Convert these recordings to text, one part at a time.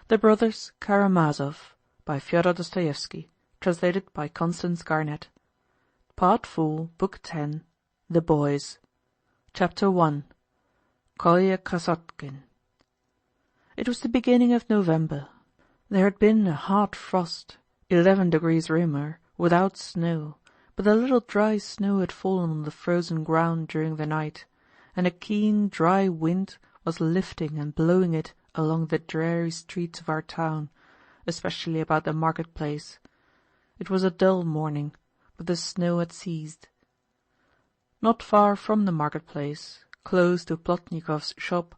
The Brothers Karamazov, by Fyodor Dostoevsky, translated by Constance Garnett. Part 4, Book 10, The Boys. Chapter 1. Kolya Krasotkin. It was the beginning of November. There had been a hard frost, 11 degrees Reaumur, without snow, but a little dry snow had fallen on the frozen ground during the night, and a keen, dry wind was lifting and blowing it along the dreary streets of our town, especially about the market-place. It was a dull morning, but the snow had ceased. Not far from the market-place, close to Plotnikov's shop,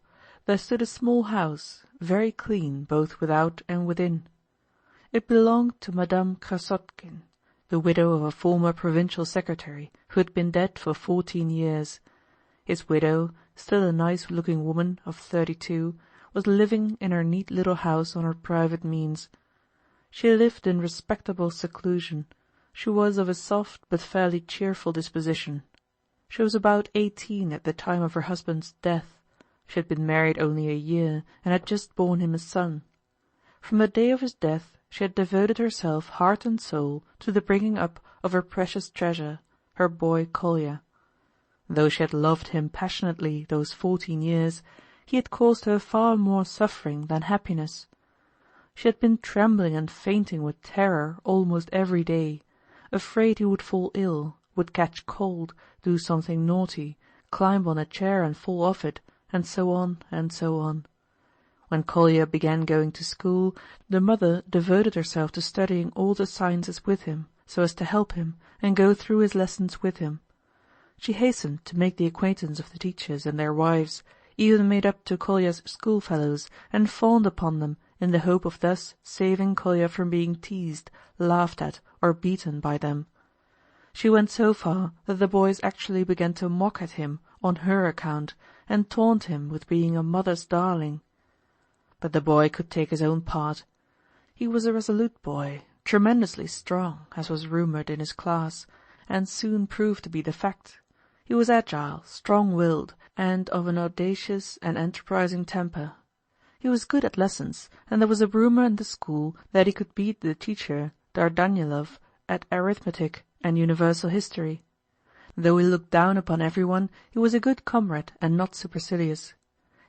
there stood a small house, very clean both without and within. It belonged to Madame Krasotkin, the widow of a former provincial secretary who had been dead for 14 years. His widow, still a nice-looking woman of 32, was living in her neat little house on her private means. She lived in respectable seclusion. She was of a soft but fairly cheerful disposition. She was about 18 at the time of her husband's death. She had been married only a year and had just borne him a son. From the day of his death she had devoted herself heart and soul to the bringing up of her precious treasure, her boy Kolya. Though she had loved him passionately those 14 years, he had caused her far more suffering than happiness. She had been trembling and fainting with terror almost every day, afraid he would fall ill, would catch cold, do something naughty, climb on a chair and fall off it, and so on and so on. When Kolya began going to school, the mother devoted herself to studying all the sciences with him, so as to help him and go through his lessons with him. She hastened to make the acquaintance of the teachers and their wives, even made up to Kolya's schoolfellows, and fawned upon them in the hope of thus saving Kolya from being teased, laughed at, or beaten by them. She went so far that the boys actually began to mock at him on her account, and taunt him with being a mother's darling. But the boy could take his own part. He was a resolute boy, tremendously strong, as was rumoured in his class, and soon proved to be the fact. He was agile, strong-willed, and of an audacious and enterprising temper. He was good at lessons, and there was a rumour in the school that he could beat the teacher, Dardanilov, at arithmetic and universal history. Though he looked down upon everyone, he was a good comrade and not supercilious.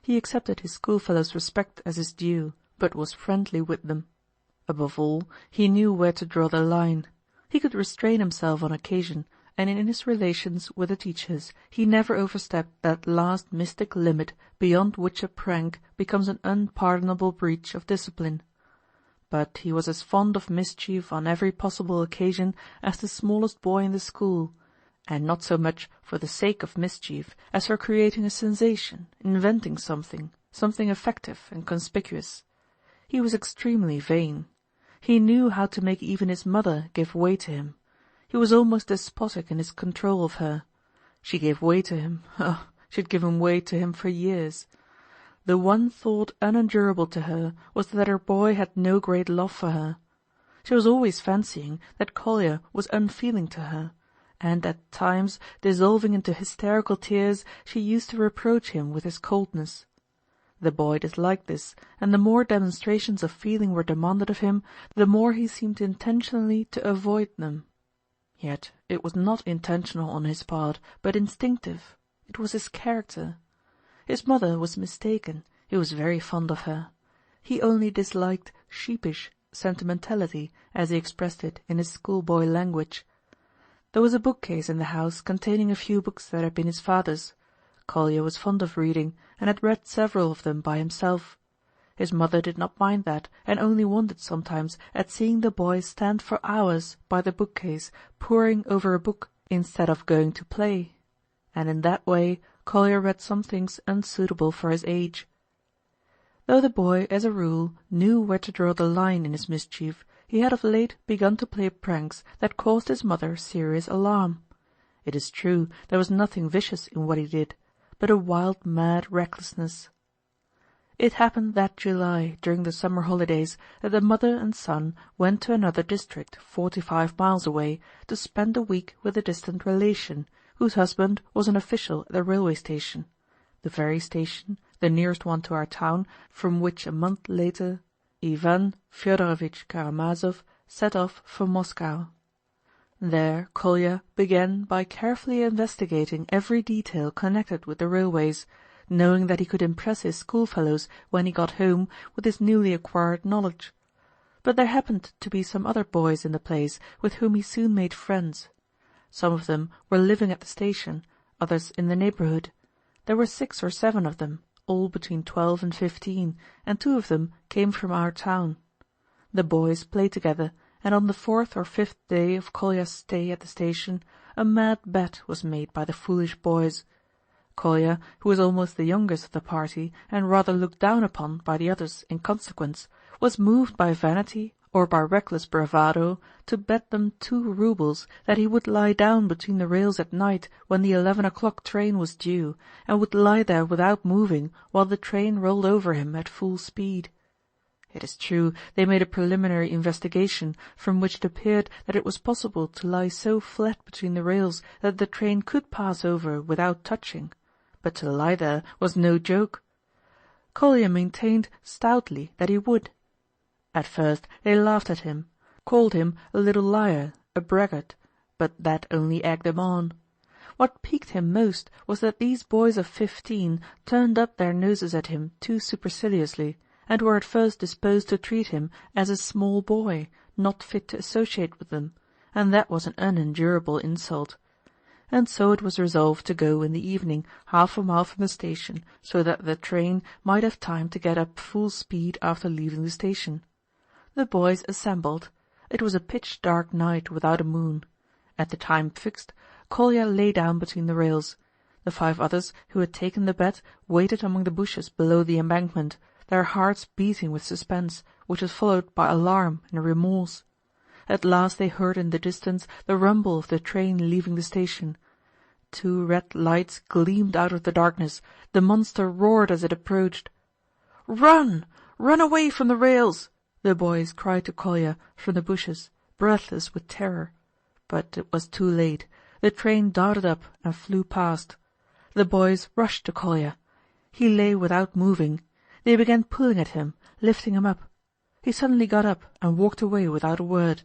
He accepted his schoolfellows' respect as his due, but was friendly with them. Above all, he knew where to draw the line. He could restrain himself on occasion, and in his relations with the teachers he never overstepped that last mystic limit beyond which a prank becomes an unpardonable breach of discipline. But he was as fond of mischief on every possible occasion as the smallest boy in the school, and not so much for the sake of mischief as for creating a sensation, inventing something effective and conspicuous. He was extremely vain. He knew how to make even his mother give way to him. He was almost despotic in his control of her. She gave way to him. Oh, she had given way to him for years. The one thought unendurable to her was that her boy had no great love for her. She was always fancying that Kolya was unfeeling to her, and at times, dissolving into hysterical tears, she used to reproach him with his coldness. The boy disliked this, and the more demonstrations of feeling were demanded of him, the more he seemed intentionally to avoid them. Yet it was not intentional on his part, but instinctive. It was his character. His mother was mistaken. He was very fond of her. He only disliked sheepish sentimentality, as he expressed it in his schoolboy language. There was a bookcase in the house containing a few books that had been his father's. Kolya was fond of reading, and had read several of them by himself. His mother did not mind that, and only wondered sometimes at seeing the boy stand for hours by the bookcase, poring over a book, instead of going to play. And in that way Kolya read some things unsuitable for his age. Though the boy, as a rule, knew where to draw the line in his mischief, he had of late begun to play pranks that caused his mother serious alarm. It is true, there was nothing vicious in what he did, but a wild, mad recklessness. It happened that July, during the summer holidays, that the mother and son went to another district, 45 miles away, to spend a week with a distant relation, whose husband was an official at the railway station, the very station, the nearest one to our town, from which a month later Ivan Fyodorovitch Karamazov set off for Moscow. There Kolya began by carefully investigating every detail connected with the railways, knowing that he could impress his schoolfellows when he got home with his newly acquired knowledge. But there happened to be some other boys in the place with whom he soon made friends. Some of them were living at the station, others in the neighbourhood. There were 6 or 7 of them, all between 12 and 15, and 2 of them came from our town. The boys played together, and on the 4th or 5th day of Kolya's stay at the station, a mad bet was made by the foolish boys. Kolya, who was almost the youngest of the party, and rather looked down upon by the others in consequence, was moved by vanity or by reckless bravado to bet them 2 roubles that he would lie down between the rails at night when the 11 o'clock train was due, and would lie there without moving while the train rolled over him at full speed. It is true they made a preliminary investigation, from which it appeared that it was possible to lie so flat between the rails that the train could pass over without touching, but to lie there was no joke. Kolya maintained stoutly that he would. At first they laughed at him, called him a little liar, a braggart, but that only egged him on. What piqued him most was that these boys of 15 turned up their noses at him too superciliously, and were at first disposed to treat him as a small boy, not fit to associate with them, and that was an unendurable insult. And so it was resolved to go in the evening half a mile from the station, so that the train might have time to get up full speed after leaving the station. The boys assembled. It was a pitch-dark night without a moon. At the time fixed, Kolya lay down between the rails. The 5 others who had taken the bet waited among the bushes below the embankment, their hearts beating with suspense, which was followed by alarm and remorse. At last they heard in the distance the rumble of the train leaving the station. 2 red lights gleamed out of the darkness. The monster roared as it approached. "Run! Run away from the rails!" the boys cried to Kolya from the bushes, breathless with terror. But it was too late. The train darted up and flew past. The boys rushed to Kolya. He lay without moving. They began pulling at him, lifting him up. He suddenly got up and walked away without a word.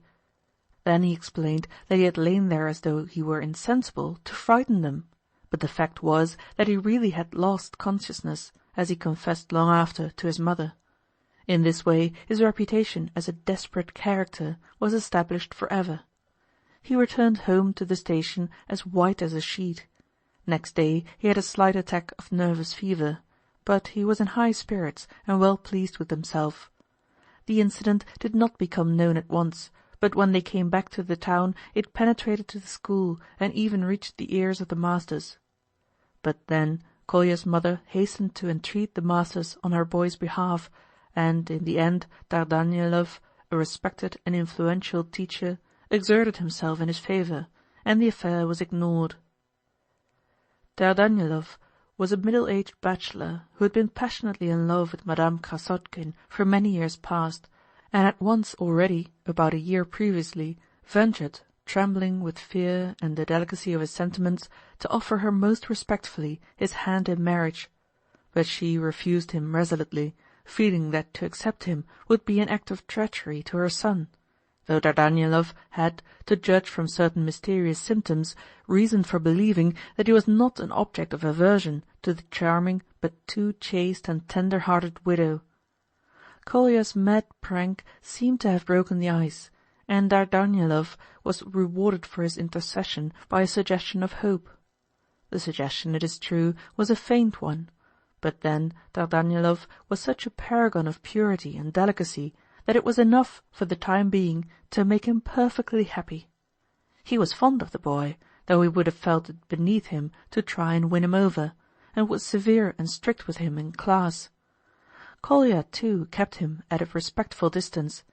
Then he explained that he had lain there as though he were insensible to frighten them, but the fact was that he really had lost consciousness, as he confessed long after to his mother. In this way his reputation as a desperate character was established for ever. He returned home to the station as white as a sheet. Next day he had a slight attack of nervous fever, but he was in high spirits and well pleased with himself. The incident did not become known at once, but when they came back to the town it penetrated to the school and even reached the ears of the masters. But then Kolya's mother hastened to entreat the masters on her boy's behalf, and in the end Dardanelov, a respected and influential teacher, exerted himself in his favour, and the affair was ignored. Dardanelov was a middle-aged bachelor who had been passionately in love with Madame Krasotkin for many years past, and had once already, about a year previously, ventured, trembling with fear and the delicacy of his sentiments, to offer her most respectfully his hand in marriage. But she refused him resolutely, feeling that to accept him would be an act of treachery to her son, though Dardanelov had, to judge from certain mysterious symptoms, reason for believing that he was not an object of aversion to the charming but too chaste and tender-hearted widow. Kolya's mad prank seemed to have broken the ice, and Dardanelov was rewarded for his intercession by a suggestion of hope. The suggestion, it is true, was a faint one, but then Dardanelov was such a paragon of purity and delicacy that it was enough for the time being to make him perfectly happy. He was fond of the boy, though he would have felt it beneath him to try and win him over, and was severe and strict with him in class. Kolya, too, kept him at a respectful distance.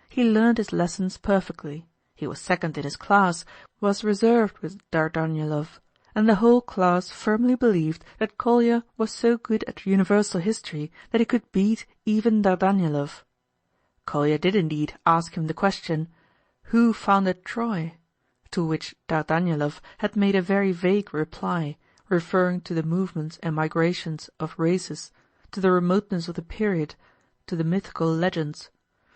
He learned his lessons perfectly, he was second in his class, was reserved with Dardanelov, and the whole class firmly believed that Kolya was so good at universal history that he could beat even Dardanelov. Kolya did indeed ask him the question, "Who founded Troy?" to which Dardanelov had made a very vague reply, referring to the movements and migrations of races, to the remoteness of the period, to the mythical legends.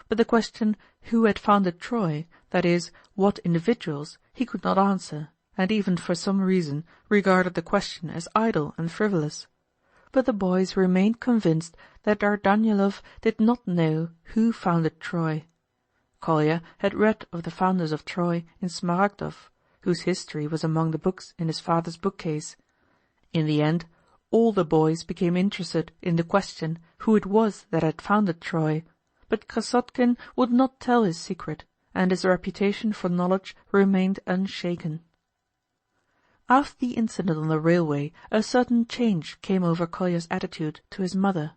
but the question who had founded Troy, that is, what individuals, he could not answer, and even for some reason regarded the question as idle and frivolous. But the boys remained convinced that Dardanelov did not know who founded Troy. Kolya had read of the founders of Troy in Smaragdov, whose history was among the books in his father's bookcase. In the end, all the boys became interested in the question who it was that had founded Troy, but Krassotkin would not tell his secret, and his reputation for knowledge remained unshaken. After the incident on the railway, a certain change came over Kolya's attitude to his mother.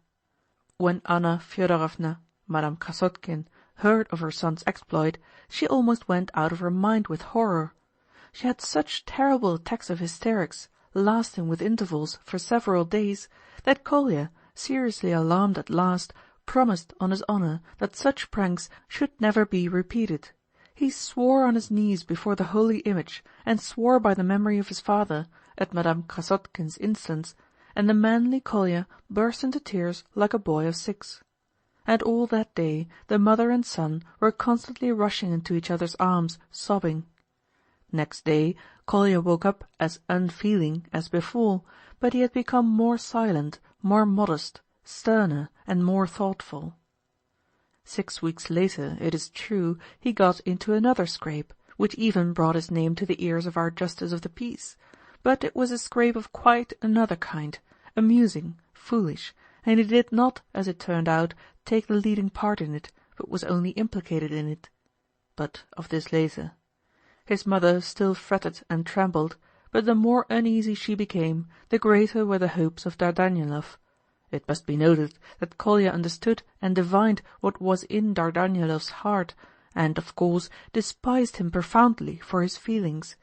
When Anna Fyodorovna, Madame Krassotkin, heard of her son's exploit, she almost went out of her mind with horror. She had such terrible attacks of hysterics, lasting with intervals for several days, that Kolya, seriously alarmed at last, promised on his honour that such pranks should never be repeated. He swore on his knees before the holy image, and swore by the memory of his father, at Madame Krassotkin's instance, and the manly Kolya burst into tears like a boy of 6. And all that day the mother and son were constantly rushing into each other's arms, sobbing. Next day Kolya woke up as unfeeling as before, but he had become more silent, more modest, sterner, and more thoughtful. 6 weeks later, it is true, he got into another scrape, which even brought his name to the ears of our Justice of the Peace, but it was a scrape of quite another kind, amusing, foolish, and he did not, as it turned out, take the leading part in it, but was only implicated in it. But of this later. His mother still fretted and trembled, but the more uneasy she became, the greater were the hopes of Dardanelov. It must be noted that Kolya understood and divined what was in Dardanelov's heart, and, of course, despised him profoundly for his feelings.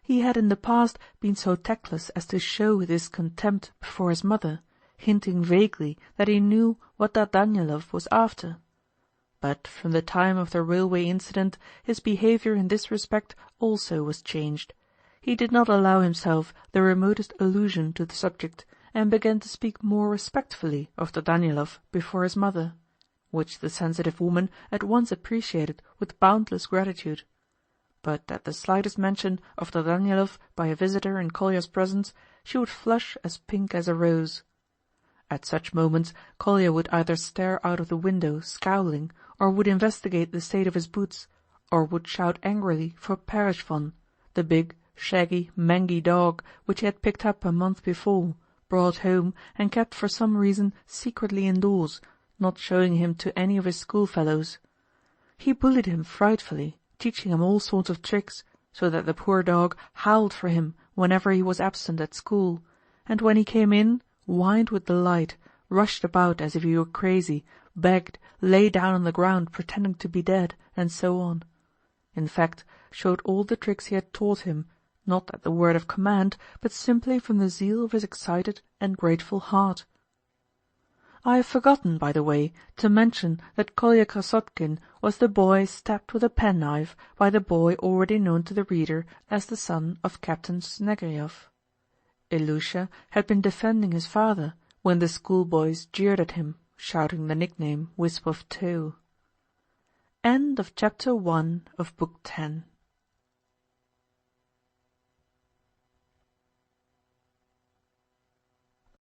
He had in the past been so tactless as to show this contempt before his mother, hinting vaguely that he knew what Dardanelov was after. But from the time of the railway incident his behaviour in this respect also was changed. He did not allow himself the remotest allusion to the subject, and began to speak more respectfully of Dardanelov before his mother, which the sensitive woman at once appreciated with boundless gratitude. But at the slightest mention of Dardanelov by a visitor in Kolya's presence, she would flush as pink as a rose. At such moments Kolya would either stare out of the window scowling, or would investigate the state of his boots, or would shout angrily for Perishvon, the big, shaggy, mangy dog which he had picked up a month before, brought home and kept for some reason secretly indoors, not showing him to any of his schoolfellows. He bullied him frightfully, teaching him all sorts of tricks, so that the poor dog howled for him whenever he was absent at school, and when he came in, whined with delight, rushed about as if he were crazy, begged, lay down on the ground pretending to be dead, and so on. In fact, showed all the tricks he had taught him, not at the word of command, but simply from the zeal of his excited and grateful heart. I have forgotten, by the way, to mention that Kolya Krassotkin was the boy stabbed with a penknife by the boy already known to the reader as the son of Captain Snegryov. Ilusha had been defending his father when the schoolboys jeered at him, shouting the nickname Wisp of Tow. End of Chapter 1 of Book 10.